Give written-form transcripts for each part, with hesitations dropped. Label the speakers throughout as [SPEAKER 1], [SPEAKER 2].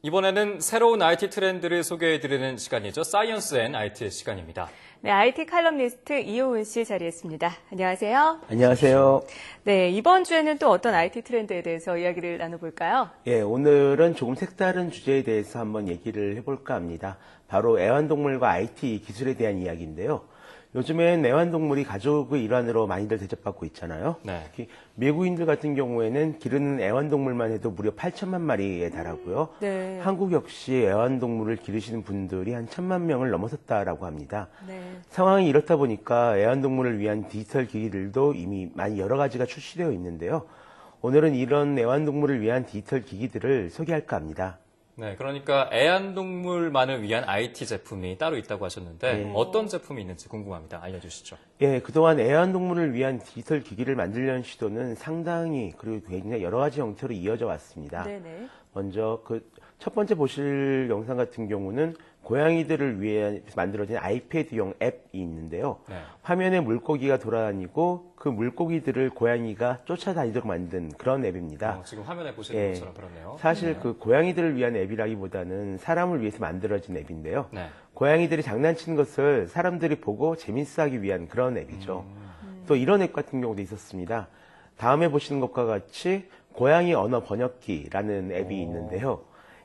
[SPEAKER 1] 이번에는 새로운 IT 트렌드를 소개해드리는 시간이죠. 사이언스 앤 IT의 시간입니다.
[SPEAKER 2] 네, IT 칼럼니스트 이호은 씨 자리했습니다. 안녕하세요.
[SPEAKER 3] 안녕하세요.
[SPEAKER 2] 네, 이번 주에는 또 어떤 IT 트렌드에 대해서 이야기를 나눠볼까요?
[SPEAKER 3] 예, 오늘은 조금 색다른 주제에 대해서 한번 얘기를 해볼까 합니다. 바로 애완동물과 IT 기술에 대한 이야기인데요. 요즘엔 애완동물이 가족의 일환으로 많이들 대접받고 있잖아요.
[SPEAKER 1] 네.
[SPEAKER 3] 특히 미국인들 같은 경우에는 기르는 애완동물만 해도 무려 8천만 마리에 달하고요.
[SPEAKER 2] 네.
[SPEAKER 3] 한국 역시 애완동물을 기르시는 분들이 한 1,000만 명을 넘어섰다라고 합니다.
[SPEAKER 2] 네.
[SPEAKER 3] 상황이 이렇다 보니까 애완동물을 위한 디지털 기기들도 이미 많이 여러 가지가 출시되어 있는데요. 오늘은 이런 애완동물을 위한 디지털 기기들을 소개할까 합니다.
[SPEAKER 1] 네, 그러니까 애완동물만을 위한 IT 제품이 따로 있다고 하셨는데
[SPEAKER 3] 네.
[SPEAKER 1] 어떤 제품이 있는지 궁금합니다. 알려주시죠.
[SPEAKER 3] 예, 그동안 애완동물을 위한 디지털 기기를 만들려는 시도는 상당히 그리고 굉장히 여러 가지 형태로 이어져 왔습니다.
[SPEAKER 2] 네네.
[SPEAKER 3] 먼저 첫 번째 보실 영상 같은 경우는 고양이들을 위해 만들어진 아이패드용 앱이 있는데요.
[SPEAKER 1] 네.
[SPEAKER 3] 화면에 물고기가 돌아다니고 그 물고기들을 고양이가 쫓아다니도록 만든 그런 앱입니다.
[SPEAKER 1] 지금 화면에 보시는
[SPEAKER 3] 예,
[SPEAKER 1] 것처럼 그렇네요.
[SPEAKER 3] 사실
[SPEAKER 1] 네.
[SPEAKER 3] 그 고양이들을 위한 앱이라기보다는 사람을 위해서 만들어진 앱인데요.
[SPEAKER 1] 네.
[SPEAKER 3] 고양이들이 장난치는 것을 사람들이 보고 재밌어 하기 위한 그런 앱이죠. 또 이런 앱 같은 경우도 있었습니다. 다음에 보시는 것과 같이 고양이 언어 번역기라는 앱이 있는데요.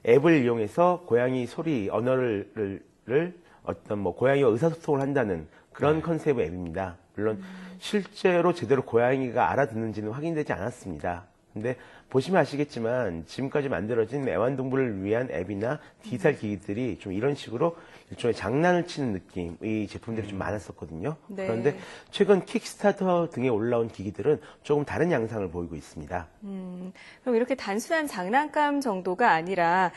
[SPEAKER 3] 앱을 이용해서 고양이 소리, 언어를 어떤 고양이와 의사소통을 한다는 그런
[SPEAKER 1] 네.
[SPEAKER 3] 컨셉의 앱입니다. 물론 실제로 제대로 고양이가 알아듣는지는 확인되지 않았습니다. 근데 보시면 아시겠지만 지금까지 만들어진 애완동물을 위한 앱이나 디지털 기기들이 좀 이런 식으로 일종의 장난을 치는 느낌의 제품들이 좀 많았었거든요.
[SPEAKER 2] 네.
[SPEAKER 3] 그런데 최근 킥스타터 등에 올라온 기기들은 조금 다른 양상을 보이고 있습니다.
[SPEAKER 2] 그럼 이렇게 단순한 장난감 정도가 아니라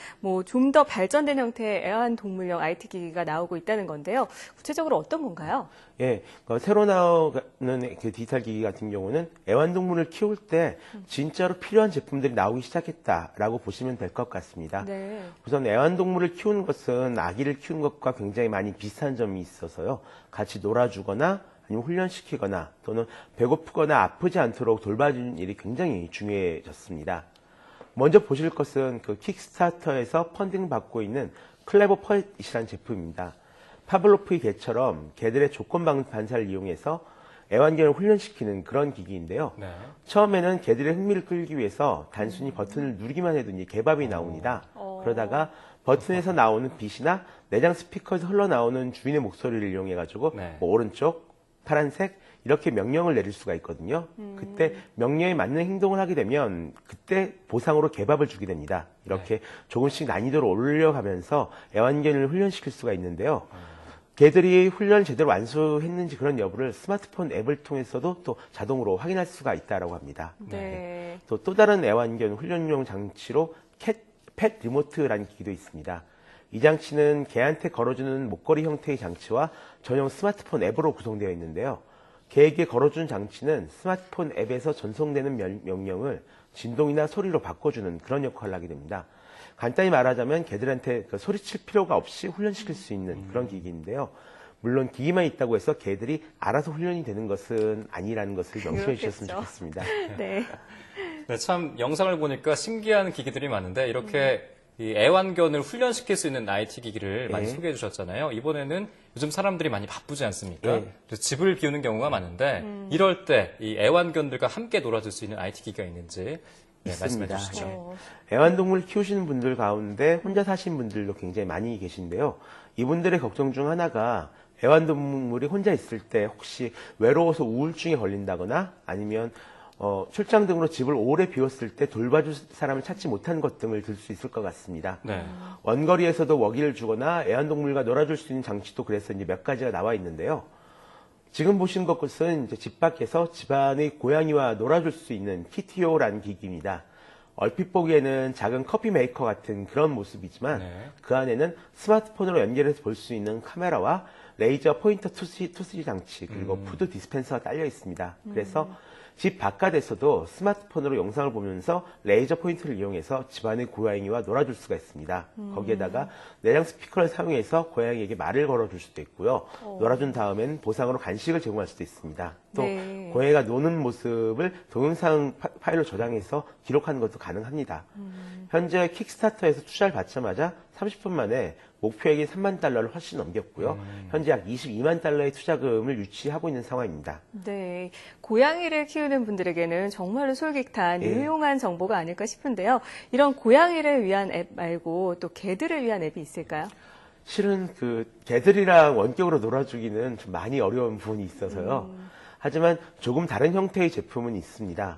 [SPEAKER 2] 좀 더 발전된 형태의 애완동물용 IT 기기가 나오고 있다는 건데요. 구체적으로 어떤 건가요?
[SPEAKER 3] 예, 새로 나오는 그 디지털 기기 같은 경우는 애완동물을 키울 때 진짜로 필요한 제품들이 나오기 시작했다라고 보시면 될 것 같습니다.
[SPEAKER 2] 네.
[SPEAKER 3] 우선 애완동물을 키우는 것은 아기를 키우는 것과 굉장히 많이 비슷한 점이 있어서요. 같이 놀아주거나 아니면 훈련시키거나 또는 배고프거나 아프지 않도록 돌봐주는 일이 굉장히 중요해졌습니다. 먼저 보실 것은 그 킥스타터에서 펀딩 받고 있는 클레버 펫이라는 제품입니다. 파블로프의 개처럼 개들의 조건 반사를 이용해서 애완견을 훈련시키는 그런 기기인데요.
[SPEAKER 1] 네.
[SPEAKER 3] 처음에는 개들의 흥미를 끌기 위해서 단순히 버튼을 누르기만 해도 이제 개밥이 나옵니다. 그러다가 버튼에서 나오는 빛이나 내장 스피커에서 흘러나오는 주인의 목소리를 이용해가지고
[SPEAKER 1] 네.
[SPEAKER 3] 오른쪽, 파란색 이렇게 명령을 내릴 수가 있거든요. 그때 명령에 맞는 행동을 하게 되면 그때 보상으로 개밥을 주게 됩니다. 이렇게 조금씩 난이도를 올려가면서 애완견을 훈련시킬 수가 있는데요. 개들이 훈련을 제대로 완수했는지 그런 여부를 스마트폰 앱을 통해서도 또 자동으로 확인할 수가 있다고 합니다.
[SPEAKER 2] 네.
[SPEAKER 3] 또 다른 애완견 훈련용 장치로 펫 리모트라는 기기도 있습니다. 이 장치는 개한테 걸어주는 목걸이 형태의 장치와 전용 스마트폰 앱으로 구성되어 있는데요. 개에게 걸어주는 장치는 스마트폰 앱에서 전송되는 명령을 진동이나 소리로 바꿔주는 그런 역할을 하게 됩니다. 간단히 말하자면 개들한테 소리칠 필요가 없이 훈련시킬 수 있는 그런 기기인데요. 물론 기기만 있다고 해서 개들이 알아서 훈련이 되는 것은 아니라는 것을 명심해 주셨으면 좋겠습니다.
[SPEAKER 2] 네.
[SPEAKER 1] 네, 참 영상을 보니까 신기한 기기들이 많은데 이렇게 이 애완견을 훈련시킬 수 있는 IT 기기를 많이 소개해 주셨잖아요. 이번에는 요즘 사람들이 많이 바쁘지 않습니까? 그래서 집을 비우는 경우가 많은데 이럴 때 이 애완견들과 함께 놀아줄 수 있는 IT 기기가 있는지 말씀해
[SPEAKER 3] 있습니다.
[SPEAKER 1] 주시죠.
[SPEAKER 3] 애완동물 키우시는 분들 가운데 혼자 사신 분들도 굉장히 많이 계신데요. 이분들의 걱정 중 하나가 애완동물이 혼자 있을 때 혹시 외로워서 우울증에 걸린다거나 아니면 출장 등으로 집을 오래 비웠을 때 돌봐줄 사람을 찾지 못한 것 등을 들 수 있을 것 같습니다.
[SPEAKER 1] 네.
[SPEAKER 3] 원거리에서도 먹이를 주거나 애완동물과 놀아줄 수 있는 장치도 그래서 이제 몇 가지가 나와 있는데요. 지금 보신 것은 이제 집 밖에서 집안의 고양이와 놀아줄 수 있는 키티오라는 기기입니다. 얼핏 보기에는 작은 커피 메이커 같은 그런 모습이지만 그 안에는 스마트폰으로 연결해서 볼 수 있는 카메라와 레이저 포인터 투시 장치 그리고 푸드 디스펜서가 딸려 있습니다. 그래서 집 바깥에서도 스마트폰으로 영상을 보면서 레이저 포인트를 이용해서 집안의 고양이와 놀아줄 수가 있습니다. 거기에다가 내장 스피커를 사용해서 고양이에게 말을 걸어줄 수도 있고요. 놀아준 다음엔 보상으로 간식을 제공할 수도 있습니다. 또
[SPEAKER 2] 네.
[SPEAKER 3] 고양이가 노는 모습을 동영상 파일로 저장해서 기록하는 것도 가능합니다. 현재 킥스타터에서 투자를 받자마자 30분 만에 목표액인 3만 달러를 훨씬 넘겼고요. 현재 약 22만 달러의 투자금을 유치하고 있는 상황입니다.
[SPEAKER 2] 네, 고양이를 키우는 분들에게는 정말로 솔깃한
[SPEAKER 3] 예.
[SPEAKER 2] 유용한 정보가 아닐까 싶은데요. 이런 고양이를 위한 앱 말고 또 개들을 위한 앱이 있을까요?
[SPEAKER 3] 실은 개들이랑 원격으로 놀아주기는 좀 많이 어려운 부분이 있어서요. 하지만 조금 다른 형태의 제품은 있습니다.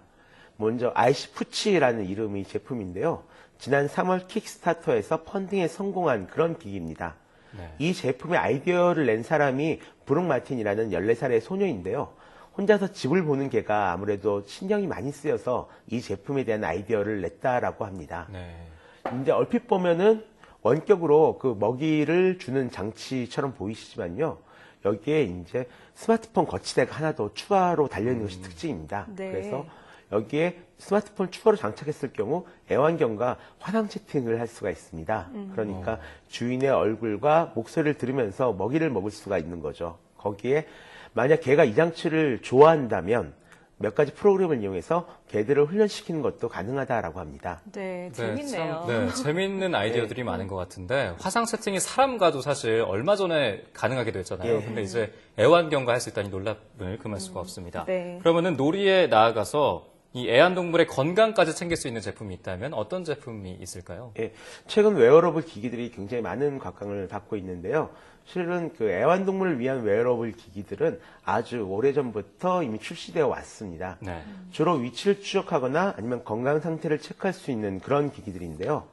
[SPEAKER 3] 먼저 아이시 푸치라는 이름의 제품인데요. 지난 3월 킥스타터에서 펀딩에 성공한 그런 기기입니다.
[SPEAKER 1] 네.
[SPEAKER 3] 이 제품의 아이디어를 낸 사람이 브룩 마틴이라는 14살의 소녀인데요. 혼자서 집을 보는 개가 아무래도 신경이 많이 쓰여서 이 제품에 대한 아이디어를 냈다라고 합니다.
[SPEAKER 1] 네.
[SPEAKER 3] 근데 얼핏 보면은 원격으로 그 먹이를 주는 장치처럼 보이시지만요. 여기에 이제 스마트폰 거치대가 하나 더 추가로 달려있는 것이 특징입니다.
[SPEAKER 2] 네.
[SPEAKER 3] 그래서 여기에 스마트폰 추가로 장착했을 경우 애완견과 화상 채팅을 할 수가 있습니다. 그러니까 주인의 얼굴과 목소리를 들으면서 먹이를 먹을 수가 있는 거죠. 거기에 만약 개가 이 장치를 좋아한다면 몇 가지 프로그램을 이용해서 개들을 훈련시키는 것도 가능하다라고 합니다.
[SPEAKER 2] 네, 재밌네요.
[SPEAKER 1] 참, 재밌는 아이디어들이 많은 것 같은데 화상 채팅이 사람과도 사실 얼마 전에 가능하게 됐잖아요.
[SPEAKER 3] 예.
[SPEAKER 1] 근데 이제 애완견과 할 수 있다니 놀랍을 금할 수가 없습니다.
[SPEAKER 2] 네.
[SPEAKER 1] 그러면은 놀이에 나아가서 이 애완동물의 건강까지 챙길 수 있는 제품이 있다면 어떤 제품이 있을까요?
[SPEAKER 3] 예, 최근 웨어러블 기기들이 굉장히 많은 각광을 받고 있는데요. 실은 그 애완동물을 위한 웨어러블 기기들은 아주 오래전부터 이미 출시되어 왔습니다.
[SPEAKER 1] 네.
[SPEAKER 3] 주로 위치를 추적하거나 아니면 건강 상태를 체크할 수 있는 그런 기기들인데요.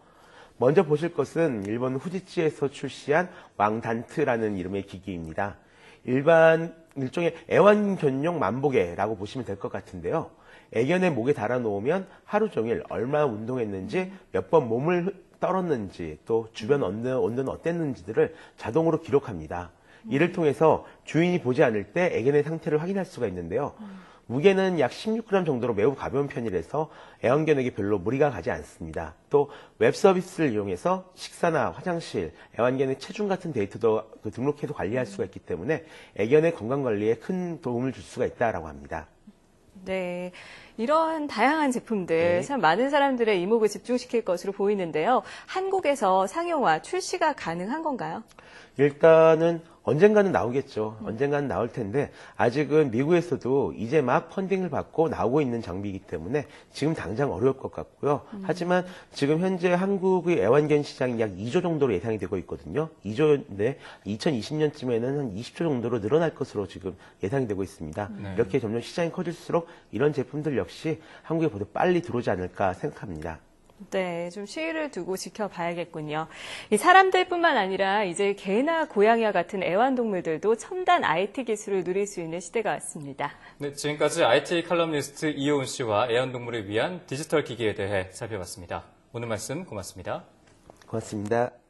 [SPEAKER 3] 먼저 보실 것은 일본 후지치에서 출시한 왕단트라는 이름의 기기입니다. 일종의 애완견용 만보계라고 보시면 될 것 같은데요. 애견의 목에 달아놓으면 하루 종일 얼마나 운동했는지, 몇 번 몸을 떨었는지, 또 주변 온도는 어땠는지들을 자동으로 기록합니다. 이를 통해서 주인이 보지 않을 때 애견의 상태를 확인할 수가 있는데요. 무게는 약 16g 정도로 매우 가벼운 편이라서 애완견에게 별로 무리가 가지 않습니다. 또 웹서비스를 이용해서 식사나 화장실, 애완견의 체중 같은 데이터도 등록해서 관리할 수가 있기 때문에 애견의 건강관리에 큰 도움을 줄 수가 있다고 합니다.
[SPEAKER 2] 네, 이러한 다양한 제품들
[SPEAKER 3] 네.
[SPEAKER 2] 참 많은 사람들의 이목을 집중시킬 것으로 보이는데요. 한국에서 상용화, 출시가 가능한 건가요?
[SPEAKER 3] 일단은 언젠가는 나오겠죠. 언젠가는 나올 텐데 아직은 미국에서도 이제 막 펀딩을 받고 나오고 있는 장비이기 때문에 지금 당장 어려울 것 같고요. 하지만 지금 현재 한국의 애완견 시장이 약 2조 정도로 예상이 되고 있거든요. 2조인데 2020년쯤에는 한 20조 정도로 늘어날 것으로 지금 예상이 되고 있습니다.
[SPEAKER 1] 네.
[SPEAKER 3] 이렇게 점점 시장이 커질수록 이런 제품들 역시 한국에 보다 빨리 들어오지 않을까 생각합니다.
[SPEAKER 2] 네, 좀 시일을 두고 지켜봐야겠군요. 이 사람들뿐만 아니라 이제 개나 고양이와 같은 애완동물들도 첨단 IT 기술을 누릴 수 있는 시대가 왔습니다.
[SPEAKER 1] 네, 지금까지 IT 칼럼니스트 이효은 씨와 애완동물을 위한 디지털 기기에 대해 살펴봤습니다. 오늘 말씀 고맙습니다.
[SPEAKER 3] 고맙습니다.